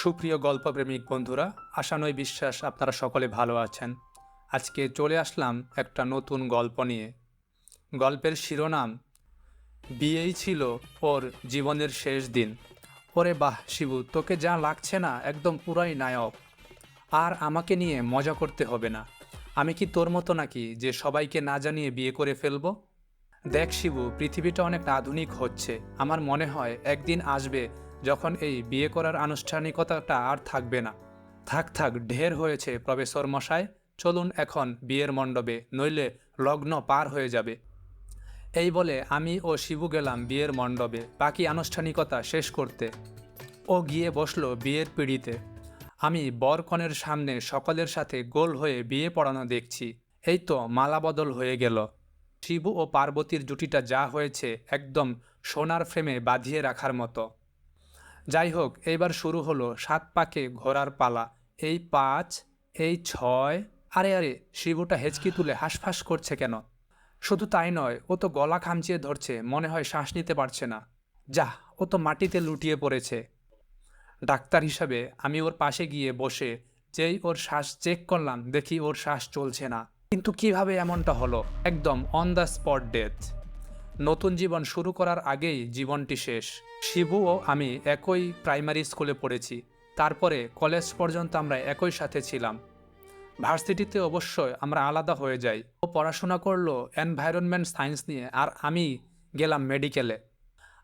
সুপ্রিয় গল্পপ্রেমিক বন্ধুরা, আশানয় বিশ্বাস আপনারা সকলে ভালো আছেন। আজকে চলে আসলাম একটা নতুন গল্প নিয়ে। গল্পের শিরোনাম বিয়েই ছিল ওর জীবনের শেষ দিন। ওরে বাহ শিবু, তোকে যা লাগছে না একদম পুরাই নায়ক। আর আমাকে নিয়ে মজা করতে হবে না। আমি কি তোর মতো নাকি যে সবাইকে না জানিয়ে বিয়ে করে ফেলবো? দেখ শিবু, পৃথিবীটা অনেক আধুনিক হচ্ছে। আমার মনে হয় একদিন আসবে যখন এই বিয়ে করার আনুষ্ঠানিকতাটা আর থাকবে না। থাক থাক, ঢের হয়েছে প্রফেসর মশাই। চলুন এখন বিয়ের মণ্ডপে, নইলে লগ্ন পার হয়ে যাবে। এই বলে আমি ও শিবু গেলাম বিয়ের মণ্ডপে বাকি আনুষ্ঠানিকতা শেষ করতে। ও গিয়ে বসলো বিয়ের পিঁড়িতে। আমি বরকনের সামনে সকলের সাথে গোল হয়ে বিয়ে পড়ানো দেখছি। এই তো মালা বদল হয়ে গেল। শিবু ও পার্বতীর জুটিটা যা হয়েছে একদম সোনার ফ্রেমে বাঁধিয়ে রাখার মতো। যাই হোক, এইবার শুরু হলো 7 পাকে ঘোড়ার পালা। এই 5, এই 6। আরে আরে, শিবুটা হেঁচকি তুলে হাঁসফাঁস করছে কেন? শুধু তাই নয়, ও তো গলা খামচিয়ে ধরছে, মনে হয় শ্বাস নিতে পারছে না। যাহ, ও তো মাটিতে লুটিয়ে পড়েছে। ডাক্তার হিসাবে আমি ওর পাশে গিয়ে বসে যেই ওর শ্বাস চেক করলাম, দেখি ওর শ্বাস চলছে না। কিন্তু কিভাবে এমনটা হলো? একদম অন দ্য স্পট ডেথ। নতুন জীবন শুরু করার আগেই জীবনটি শেষ। শিবু ও আমি একই প্রাইমারি স্কুলে পড়েছি। তারপরে কলেজ পর্যন্ত আমরা একই সাথে ছিলাম। ভার্সিটিতে অবশ্যই আমরা আলাদা হয়ে যাই। ও পড়াশোনা করলো এনভায়রনমেন্ট সায়েন্স নিয়ে, আর আমি গেলাম মেডিকেলে।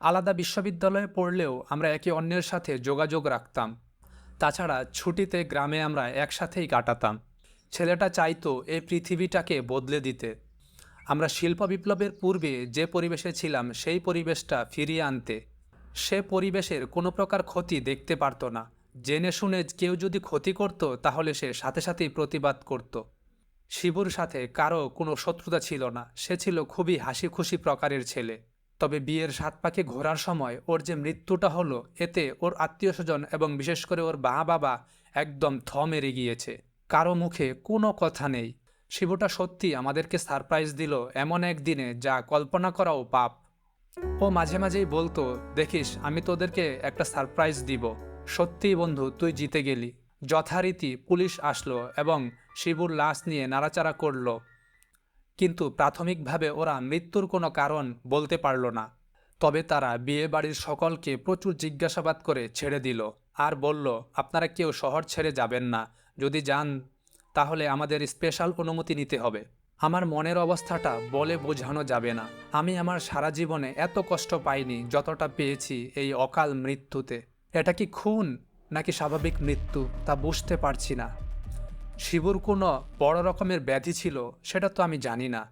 আলাদা বিশ্ববিদ্যালয়ে পড়লেও আমরা একে অন্যের সাথে যোগাযোগ রাখতাম। তাছাড়া ছুটিতে গ্রামে আমরা একসাথেই কাটাতাম। ছেলেটা চাইতো এই পৃথিবীটাকে বদলে দিতে। আমরা শিল্প বিপ্লবের পূর্বে যে পরিবেশে ছিলাম সেই পরিবেশটা ফিরিয়ে আনতে। সে পরিবেশের কোনো প্রকার ক্ষতি দেখতে পারত না। জেনে শুনে কেউ যদি ক্ষতি করত তাহলে সে সাথে সাথেই প্রতিবাদ করত। শিবুর সাথে কারো কোনো শত্রুতা ছিল না। সে ছিল খুবই হাসি খুশি প্রকারের ছেলে। তবে বিয়ের 7 পাকে ঘোরার সময় ওর যে মৃত্যুটা হলো, এতে ওর আত্মীয়স্বজন এবং বিশেষ করে ওর বাবা একদম থ মেরে গিয়েছে। কারো মুখে কোনো কথা নেই। শিবুটা সত্যি আমাদেরকে সারপ্রাইজ দিল এমন একদিনে যা কল্পনা করাও পাপ। ও মাঝে মাঝেই বলতো, দেখিস আমি তোদেরকে একটা সারপ্রাইজ দিব। সত্যিই বন্ধু, তুই জিতে গেলি। যথারীতি পুলিশ আসলো এবং শিবুর লাশ নিয়ে নাড়াচাড়া করলো। কিন্তু প্রাথমিকভাবে ওরা মৃত্যুর কোনো কারণ বলতে পারল না। তবে তারা বিয়ে বাড়ির সকলকে প্রচুর জিজ্ঞাসাবাদ করে ছেড়ে দিল। আর বলল, আপনারা কেউ শহর ছেড়ে যাবেন না। যদি যান তাহলে আমাদের স্পেশাল অনুমতি নিতে হবে। আমার মনের অবস্থাটা বলে বোঝানো যাবে না। আমি আমার সারা জীবনে এত কষ্ট পাইনি যতটা পেয়েছি এই অকাল মৃত্যুতে। এটা কি খুন নাকি স্বাভাবিক মৃত্যু তা বুঝতে পারছি না। শিবুর কোনো বড় রকমের ব্যাধি ছিল সেটা তো আমি জানি না।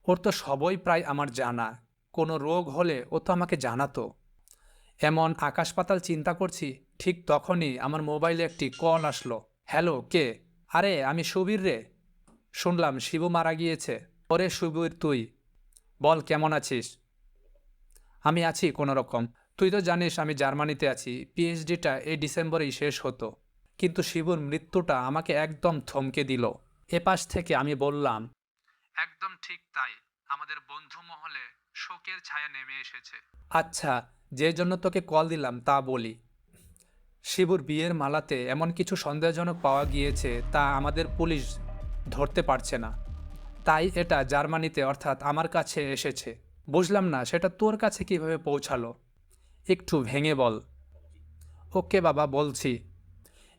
ওর তো সবই প্রায় আমার জানা। কোনো রোগ হলে ও তো আমাকে জানাতো। এমন আকাশ পাতাল চিন্তা করছি, ঠিক তখনই আমার মোবাইলে একটি কল আসলো। হ্যালো, কে? আরে আমি সুবীর রে। শুনলাম শিবু মারা গিয়েছে। ওরে সুবীর, তুই বল কেমন আছিস? আমি আছি কোনো রকম। তুই তো জানিস আমি জার্মানিতে আছি। পিএইচডিটা এই ডিসেম্বরেই শেষ হতো। কিন্তু শিবুর মৃত্যুটা আমাকে একদম থমকে দিল। এপাশ থেকে আমি বললাম, একদম ঠিক তাই। আমাদের বন্ধু মহলে শোকের ছায়া নেমে এসেছে। আচ্ছা, যে জন্য তোকে কল দিলাম তা বলি। শিবুর বিয়ের মালাতে এমন কিছু সন্দেহজনক পাওয়া গিয়েছে তা আমাদের পুলিশ ধরতে পারছে না। তাই এটা জার্মানিতে অর্থাৎ আমার কাছে এসেছে। বুঝলাম না সেটা তোর কাছে কিভাবে পৌঁছালো, একটু ভেঙে বল। ওকে বাবা, বলছি।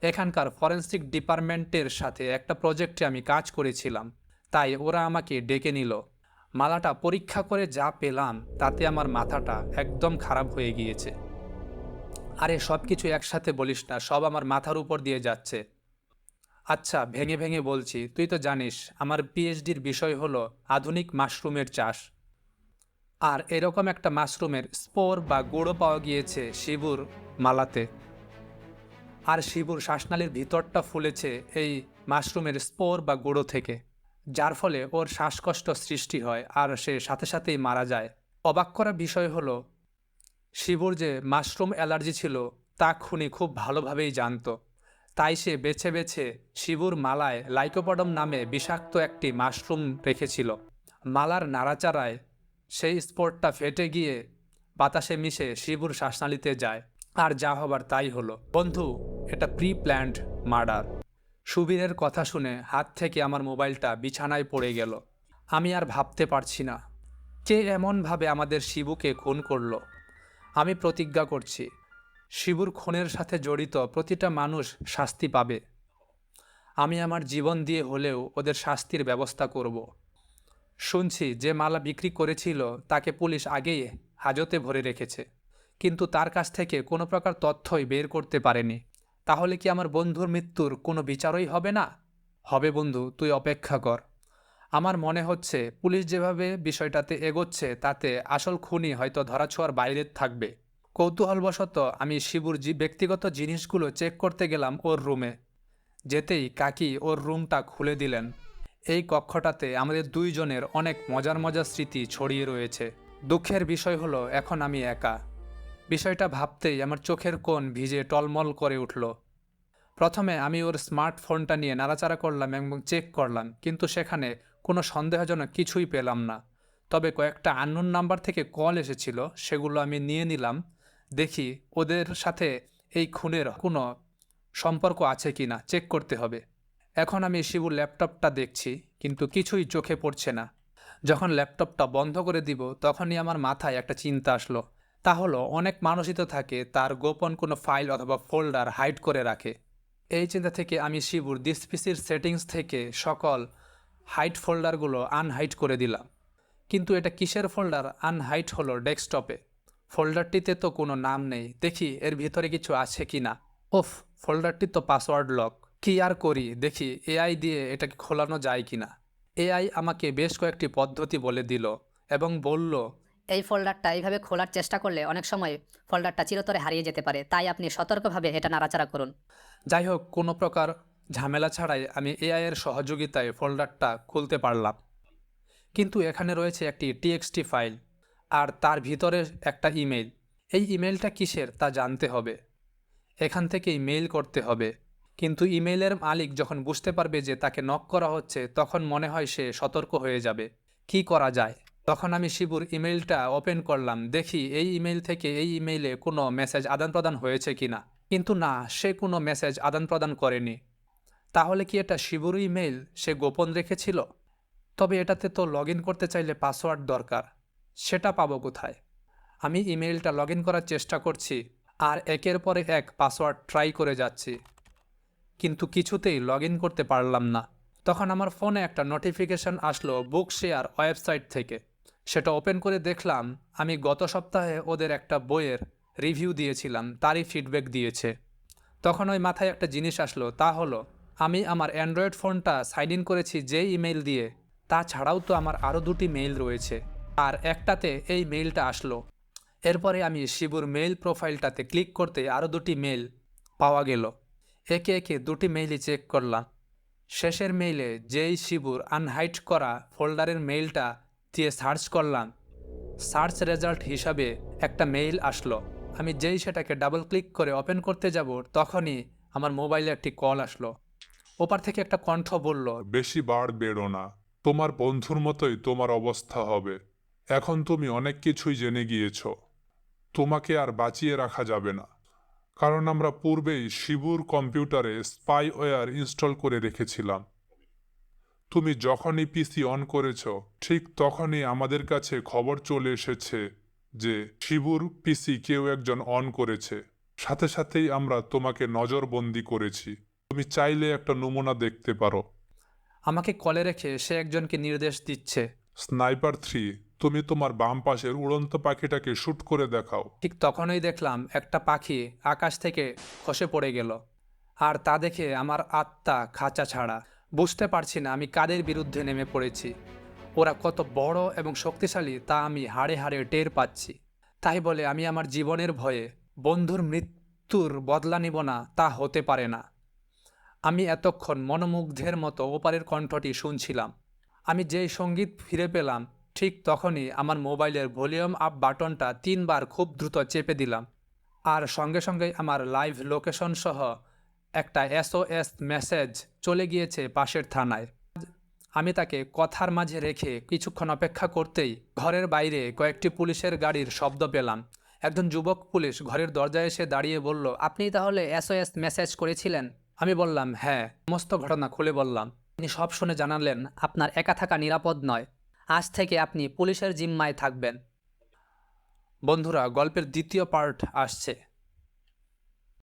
এখানকার ফরেন্সিক ডিপার্টমেন্টের সাথে একটা প্রজেক্টে আমি কাজ করেছিলাম, তাই ওরা আমাকে ডেকে নিল। মালাটা পরীক্ষা করে যা পেলাম তাতে আমার মাথাটা একদম খারাপ হয়ে গিয়েছে। আরে সব কিছু একসাথে বলিস না, সব আমার মাথার উপর দিয়ে যাচ্ছে। আচ্ছা, ভেঙে ভেঙে বলছি। তুই তো জানিস আমার পিএইচডির বিষয় হলো আধুনিক মাশরুমের চাষ। আর এরকম একটা মাশরুমের স্পোর বা গুঁড়ো পাওয়া গিয়েছে শিবুর মালাতে। আর শিবুর শ্বাসনালীর ভিতরটা ফুলেছে এই মাশরুমের স্পোর বা গুঁড়ো থেকে, যার ফলে ওর শ্বাসকষ্ট সৃষ্টি হয় আর সে সাথে সাথেই মারা যায়। অবাক করা বিষয় হলো, শিবুর যে মাশরুম অ্যালার্জি ছিল তা খুনি খুব ভালোভাবেই জানত। তাই সে বেছে বেছে শিবুর মালায় লাইকোপডম নামে বিষাক্ত একটি মাশরুম রেখেছিল। মালার নাড়াচাড়ায় সেই স্পোরটা ফেটে গিয়ে বাতাসে মিশে শিবুর শ্বাসনালীতে যায়। আর যা হবার তাই হলো। বন্ধু, এটা প্রি প্ল্যান্ড মার্ডার। সুবীরের কথা শুনে হাত থেকে আমার মোবাইলটা বিছানায় পড়ে গেল। আমি আর ভাবতে পারছি না কে এমনভাবে আমাদের শিবুকে খুন করলো। আমি প্রতিজ্ঞা করছি, শিবুর খুনের সাথে জড়িত প্রতিটা মানুষ শাস্তি পাবে। আমি আমার জীবন দিয়ে হলেও ওদের শাস্তির ব্যবস্থা করব। শুনছি যে মালা বিক্রি করেছিল তাকে পুলিশ আগেই হাজতে ভরে রেখেছে, কিন্তু তার কাছ থেকে কোনো প্রকার তথ্যই বের করতে পারেনি। তাহলে কি আমার বন্ধুর মৃত্যুর কোনো বিচারই হবে না? হবে বন্ধু, তুই অপেক্ষা কর। আমার মনে হচ্ছে পুলিশ যেভাবে বিষয়টাতে এগোচ্ছে তাতে আসল খুনি হয়তো ধরাছোঁয়ার বাইরে থাকবে। কৌতূহলবশত আমি শিবুর ব্যক্তিগত জিনিসগুলো চেক করতে গেলাম ওর রুমে। যেতেই কাকি ওর রুমটা খুলে দিলেন। এই কক্ষটাতে আমাদের দুইজনের অনেক মজার মজার স্মৃতি ছড়িয়ে রয়েছে। দুঃখের বিষয় হলো এখন আমি একা। বিষয়টা ভাবতেই আমার চোখের কোণ ভিজে টলমল করে উঠল। প্রথমে আমি ওর স্মার্টফোনটা নিয়ে নাড়াচাড়া করলাম এবং চেক করলাম, কিন্তু সেখানে কোনো সন্দেহজনক কিছুই পেলাম না। তবে কয়েকটা আননোন নাম্বার থেকে কল এসেছিল, সেগুলো আমি নিয়ে নিলাম। দেখি ওদের সাথে এই খুনের কোনো সম্পর্ক আছে কি না চেক করতে হবে। এখন আমি শিবুর ল্যাপটপটা দেখছি, কিন্তু কিছুই চোখে পড়ছে না। যখন ল্যাপটপটা বন্ধ করে দিব তখনই আমার মাথায় একটা চিন্তা আসলো। তা হলো, অনেক মানুষই তো থাকে তার গোপন কোনো ফাইল অথবা ফোল্ডার হাইড করে রাখে। এই চিন্তা থেকে আমি শিবুর ডিসপিসির সেটিংস থেকে সকল হাইড ফোল্ডারগুলো আনহাইড করে দিলাম। কিন্তু এটা কিসের ফোল্ডার আনহাইড হলো ডেস্কটপে। ফোল্ডারটিতে তো কোনো নাম নেই, দেখি এর ভিতরে কিছু আছে কি না। ওফ, ফোল্ডারটি তো পাসওয়ার্ড লক। কি আর করি, দেখি এআই দিয়ে এটাকে খোলানো যায় কি না। এআই আমাকে বেশ কয়েকটি পদ্ধতি বলে দিল এবং বলল, এই ফোল্ডারটা এইভাবে খোলার চেষ্টা করলে অনেক সময় ফোল্ডারটা চিরতরে হারিয়ে যেতে পারে, তাই আপনি সতর্কভাবে এটা নাড়াচাড়া করুন। যাই হোক, কোনো প্রকার ঝামেলা ছাড়াই আমি এআই এর সহযোগিতায় ফোল্ডারটা খুলতে পারলাম। কিন্তু এখানে রয়েছে একটি টিএক্সটি ফাইল আর তার ভিতরে একটা ইমেল। এই ইমেলটা কিসের তা জানতে হবে, এখান থেকেই মেইল করতে হবে। কিন্তু ইমেইলের মালিক যখন বুঝতে পারবে যে তাকে নক করা হচ্ছে, তখন মনে হয় সে সতর্ক হয়ে যাবে। কি করা যায়? তখন আমি শিবুর ইমেইলটা ওপেন করলাম, দেখি এই ইমেইল থেকে এই ইমেইলে কোনো মেসেজ আদান প্রদান হয়েছে কিনা। কিন্তু না, সে কোনো মেসেজ আদান প্রদান করেনি। তাহলে কি এটা শিবুর ইমেইল সে গোপন রেখেছিল? তবে এটাতে তো লগ ইন করতে চাইলে পাসওয়ার্ড দরকার, সেটা পাবো কোথায়? আমি ইমেইলটা লগ ইন করার চেষ্টা করছি আর একের পরে এক পাসওয়ার্ড ট্রাই করে যাচ্ছি, কিন্তু কিছুতেই লগ ইন করতে পারলাম না। তখন আমার ফোনে একটা নোটিফিকেশন আসলো বুক শেয়ার ওয়েবসাইট থেকে। সেটা ওপেন করে দেখলাম আমি গত সপ্তাহে ওদের একটা বইয়ের রিভিউ দিয়েছিলাম, তারই ফিডব্যাক দিয়েছে। তখন ওই মাথায় একটা জিনিস আসলো, তা হলো আমি আমার অ্যান্ড্রয়েড ফোনটা সাইন ইন করেছি যে ইমেইল দিয়ে, তাছাড়াও তো আমার আরও দুটি মেইল রয়েছে, আর একটাতে এই মেইলটা আসলো। এরপরে আমি শিবুর মেইল প্রোফাইলটাতে ক্লিক করতে আরও দুটি মেইল পাওয়া গেল। একে একে দুটি মেইলই চেক করলাম। শেষের মেইলে যেই শিবুর আনহাইড করা ফোল্ডারের মেইলটা দিয়ে সার্চ করলাম, সার্চ রেজাল্ট হিসাবে একটা মেইল আসলো। আমি যেই সেটাকে ডাবল ক্লিক করে ওপেন করতে যাব, তখনই আমার মোবাইলে একটি কল আসলো। ওপার থেকে একটা কণ্ঠ বলল, বেশি বার বেরো না, তোমার বন্ধুর মতোই তোমার অবস্থা হবে। এখন তুমি অনেক কিছুই জেনে গিয়েছ, তোমাকে আর বাঁচিয়ে রাখা যাবে না। কারণ আমরা পূর্বেই শিবুর কম্পিউটারে স্পাইওয়্যার ইনস্টল করে রেখেছিলাম। তুমি যখনই পিসি অন করেছ, ঠিক তখনই আমাদের কাছে খবর চলে এসেছে যে শিবুর পিসি কেউ একজন অন করেছে। সাথে সাথেই আমরা তোমাকে নজরবন্দি করেছি। তুমি চাইলে একটা নমুনা দেখতে পারো। আমাকে কলে রেখে সে একজনকে নির্দেশ দিচ্ছে। স্নাইপার 3, তুমি তোমার বাম পাশের উড়ন্ত পাখিটাকে শুট করে দেখাও। ঠিক তখনই দেখলাম একটা পাখি আকাশ থেকে খসে পড়ে গেল, আর তা দেখে আমার আত্মা খাঁচা ছাড়া। বুঝতে পারছি না আমি কাদের বিরুদ্ধে নেমে পড়েছি। ওরা কত বড় এবং শক্তিশালী তা আমি হাড়ে হাড়ে টের পাচ্ছি। তাই বলে আমি আমার জীবনের ভয়ে বন্ধুর মৃত্যুর বদলা নিব না, তা হতে পারে না। আমি এতক্ষণ মনোমুগ্ধের মতো ওপারের কণ্ঠটি শুনছিলাম। আমি যেই সঙ্গীত ফিরে পেলাম, ঠিক তখনই আমার মোবাইলের ভলিউম আপ বাটনটা 3বার খুব দ্রুত চেপে দিলাম, আর সঙ্গে সঙ্গেই আমার লাইভ লোকেশন সহ একটা SOS মেসেজ চলে গিয়েছে পাশের থানায়। আমি তাকে কথার মাঝে রেখে কিছুক্ষণ অপেক্ষা করতেই ঘরের বাইরে কয়েকটি পুলিশের গাড়ির শব্দ পেলাম একজন যুবক পুলিশ ঘরের দরজায় এসে দাঁড়িয়ে বলল, আপনি তাহলে SOS মেসেজ করেছিলেন? আমি বললাম, হ্যাঁ, সমস্ত ঘটনা খুলে বললাম। তিনি সব শুনে জানালেন, আপনার একা থাকা নিরাপদ নয়। আজ থেকে আপনি পুলিশের জিম্মায় থাকবেন। বন্ধুরা, গল্পের দ্বিতীয় পার্ট আসছে।